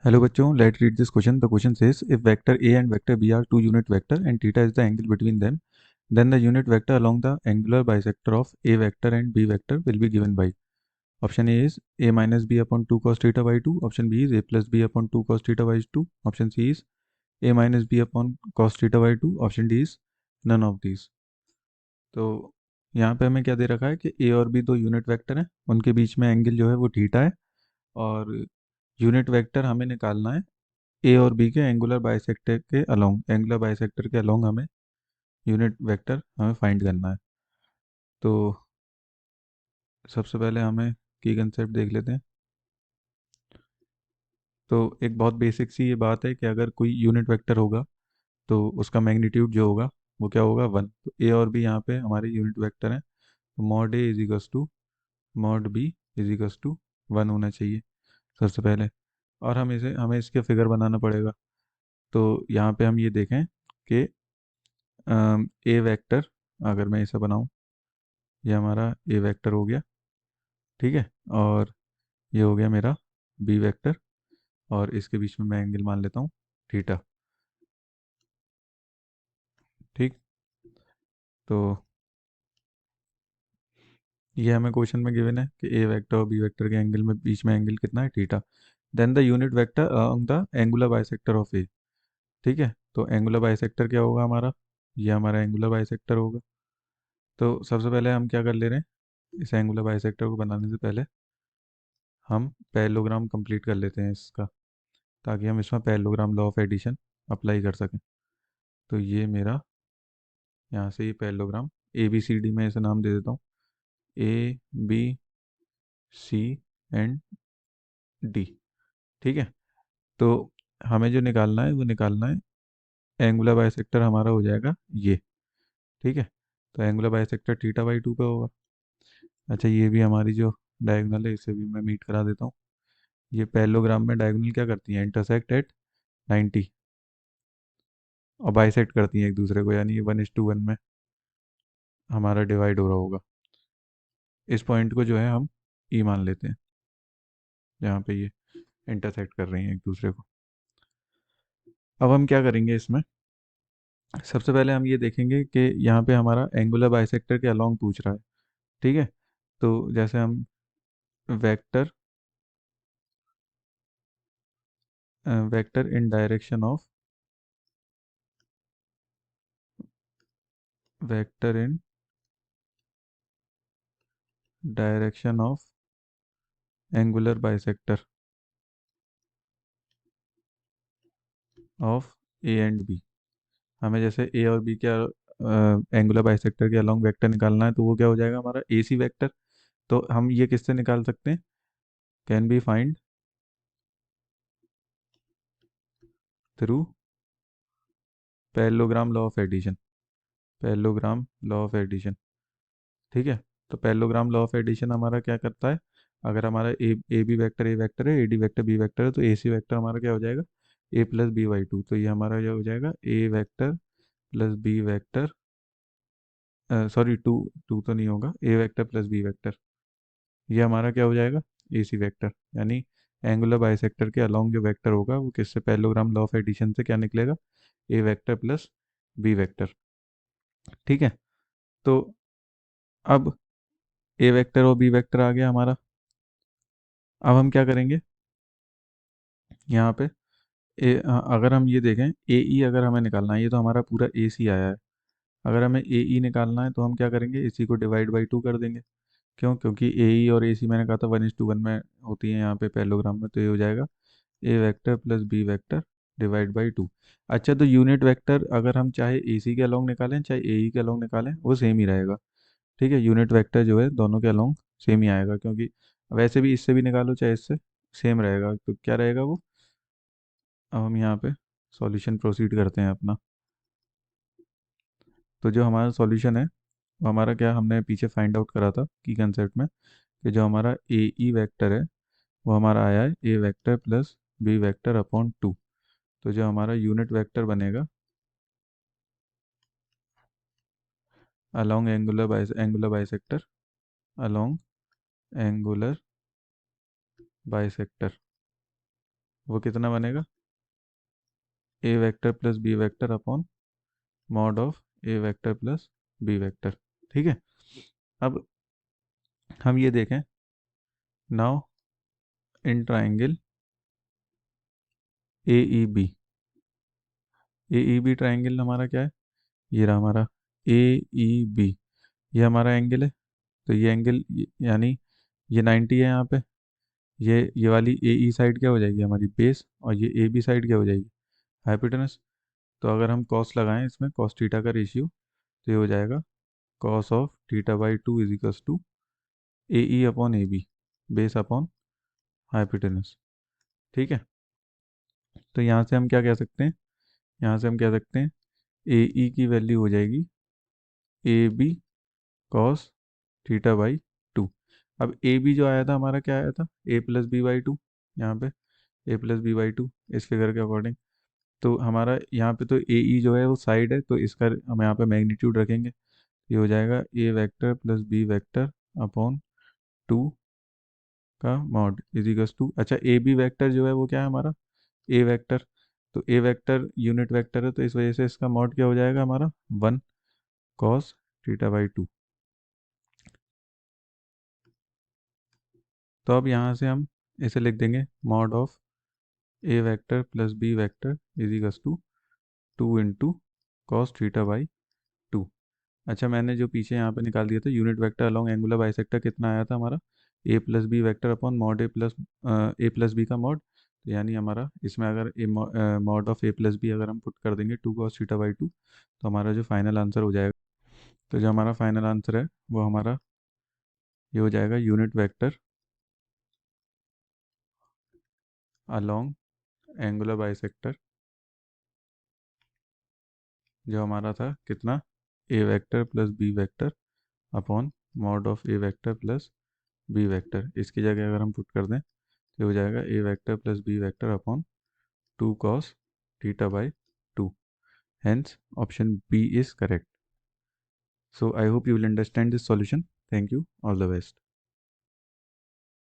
Hello bachcho, let's read this question. The question says, if vector A and vector B are two unit vector and theta is the angle between them, then the unit vector along the angular bisector of A vector and B vector will be given by. Option A is A minus B upon 2 cos theta by 2. Option B is A plus B upon 2 cos theta by 2. Option C is A minus B upon cos theta by 2. Option D is none of these. तो यहाँ पे हमें क्या दे रखा है कि ए और B दो यूनिट वेक्टर हैं, उनके बीच में एंगल जो है वो थीटा है, और यूनिट वेक्टर हमें निकालना है ए और बी के एंगुलर बाइसेक्टर के अलोंग हमें यूनिट वेक्टर हमें फाइंड करना है। तो सबसे पहले हमें की कंसेप्ट देख लेते हैं। तो एक बहुत बेसिक सी ये बात है कि अगर कोई यूनिट वेक्टर होगा तो उसका मैग्नीट्यूड जो होगा वो क्या होगा, वन। तो ए और बी यहाँ पे हमारे यूनिट वेक्टर हैं, तो mod A is equals to mod B is equals to one होना चाहिए सबसे पहले। और हमें इसके फिगर बनाना पड़ेगा। तो यहाँ पे हम ये देखें कि ए वेक्टर, अगर मैं इसे बनाऊं, ये हमारा ए वेक्टर हो गया, ठीक है। और ये हो गया मेरा बी वेक्टर, और इसके बीच में मैं एंगल मान लेता हूँ थीटा, ठीक। तो ये हमें क्वेश्चन में गिवन है कि ए वेक्टर और बी वेक्टर के एंगल में बीच में एंगल कितना है, theta. Then the unit vector along the angular bisector of A, ठीक है। तो एंगुलर बाइसेक्टर क्या होगा हमारा, ये हमारा एंगुलर बाइसेक्टर होगा। तो सबसे पहले हम क्या कर ले रहे हैं, इस एंगुलर बाइसेक्टर को बनाने से पहले हम पैरेललोग्राम कंप्लीट कर लेते हैं इसका, ताकि हम इसमें parallelogram law of addition apply कर सकें। तो ये मेरा यहाँ से ये parallelogram A B C D में इसे नाम दे देता हूँ, A B C and D, ठीक है। तो हमें जो निकालना है वो निकालना है एंगुलर बाइसेक्टर, हमारा हो जाएगा ये, ठीक है। तो angular bisector theta by to पे होगा। अच्छा, ये भी हमारी जो डायगोनल है इसे भी मैं मीट करा देता हूँ। ये पैरेललोग्राम में डायगोनल क्या करती हैं, इंटरसेक्ट एट 90 और बाइसेक्ट करती हैं एक दूसरे को, यानी ये 1:1 में हमारा डिवाइड हो रहा होगा। इस पॉइंट को जो है हम ई मान लेते हैं, जहाँ पे ये इंटरसेक्ट कर रही हैं एक दूसरे को। अब हम क्या करेंगे इसमें, सबसे पहले हम ये देखेंगे कि यहाँ पे हमारा एंगुलर बाइसेक्टर के अलोंग पूछ रहा है, ठीक है। तो जैसे हम vector vector in direction of vector in direction of angular bisector of A and B. हमें जैसे ए और बी के एंगुलर बाइसेक्टर के अलोंग वेक्टर निकालना है, तो वो क्या हो जाएगा हमारा ए सी वेक्टर। तो हम ये किससे निकाल सकते हैं, can be find through parallelogram law of addition, parallelogram law of addition, ठीक है। तो पैरेललोग्राम लॉ ऑफ एडिशन हमारा क्या करता है, अगर हमारा A B vector A vector है, A D vector B vector है, तो ए सी वेक्टर हमारा क्या हो जाएगा, A plus B by two. तो ये हमारा क्या हो जाएगा, A vector plus B vector, sorry two, two तो नहीं होगा, A vector plus B vector, ये हमारा क्या हो जाएगा, ए सी वेक्टर। यानी एंगुलर बाइसेक्टर के अलोंग जो वेक्टर होगा वो किससे, पैरेललोग्राम लॉ ऑफ एडिशन से क्या निकलेगा, ए वेक्टर प्लस बी वेक्टर, ठीक है। तो अब ए वेक्टर और बी वेक्टर आ गया हमारा। अब हम क्या करेंगे यहाँ पे, अगर हम ये देखें ए ई अगर हमें निकालना है, ये तो हमारा पूरा ए सी आया है। अगर हमें ए ई निकालना है तो हम क्या करेंगे, इसी को डिवाइड बाई टू कर देंगे। क्यों, क्योंकि ए ई और ए सी मैंने कहा था 1:1 में होती है यहाँ पे पैरेललोग्राम में, तो ये हो जाएगा A vector plus B vector divide by two. अच्छा, तो यूनिट वेक्टर अगर हम चाहे ए सी के अलोंग निकालें चाहे ए ई के अलोंग निकालें वो सेम ही रहेगा, ठीक है। यूनिट वेक्टर जो है दोनों के अलोंग सेम ही आएगा, क्योंकि वैसे भी इससे भी निकालो चाहे इससे, सेम रहेगा। तो क्या रहेगा वो, अब हम यहाँ पे सॉल्यूशन प्रोसीड करते हैं अपना। तो जो हमारा सॉल्यूशन है वो हमारा क्या, हमने पीछे फाइंड आउट करा था की कंसेप्ट में, कि जो हमारा ए ई वेक्टर है वो हमारा आया है A vector plus B vector upon two. तो जो हमारा यूनिट वेक्टर बनेगा along angular bisector, along angular bisector वो कितना बनेगा, A vector plus B vector upon mod of A vector plus B vector. ठीक है। अब हम ये देखें, now in triangle A E B, A E B triangle हमारा क्या है, ये रहा हमारा ए ई बी, ये हमारा एंगल है। तो ये एंगल यानी ये 90 है यहाँ पे, ये वाली ए ई साइड क्या हो जाएगी हमारी बेस, और ये ए बी साइड क्या हो जाएगी हाइपोटेनस। तो अगर हम कॉस लगाएं इसमें, कॉस थीटा का रेशियो, तो ये हो जाएगा cos of theta by two is equals to A E upon A B, base upon hypotenuse. ठीक है। तो यहाँ से हम क्या कह सकते हैं, यहाँ से हम कह सकते हैं ए ई की वैल्यू हो जाएगी A B cos theta by two. अब ए बी जो आया था हमारा क्या आया था, ए प्लस बी बाई टू, यहाँ पे ए प्लस बी बाई टू इस फिगर के अकॉर्डिंग। तो हमारा यहाँ पे तो ए ई जो है वो साइड है, तो इसका हम यहाँ पे मैग्नीट्यूड रखेंगे, ये हो जाएगा A vector plus B vector upon two का मॉड इज इक्वल्स टू, अच्छा ए बी वेक्टर जो है वो क्या है हमारा ए वेक्टर, तो ए वेक्टर यूनिट वेक्टर है, तो इस वजह से इसका मॉड क्या हो जाएगा हमारा one cos theta by two. तो अब यहाँ से हम इसे लिख देंगे mod of A vector plus B vector is equals to two into cos theta by two. अच्छा, मैंने जो पीछे यहाँ पे निकाल दिया था unit vector along angular bisector कितना आया था हमारा, A plus B vector upon mod A plus B का मॉड। तो यानी हमारा इसमें अगर A mod of A plus B अगर हम पुट कर देंगे two cos theta by two, तो हमारा जो फाइनल आंसर हो जाएगा, तो जो हमारा फाइनल आंसर है वो हमारा ये हो जाएगा unit vector along angular bisector, जो हमारा था कितना, A vector plus B vector upon mod of A vector plus B vector. इसकी जगह अगर हम पुट कर दें तो हो जाएगा A vector plus B vector upon two cos theta by two. Hence, option B is correct. So I hope you will understand this solution. Thank you. All the best.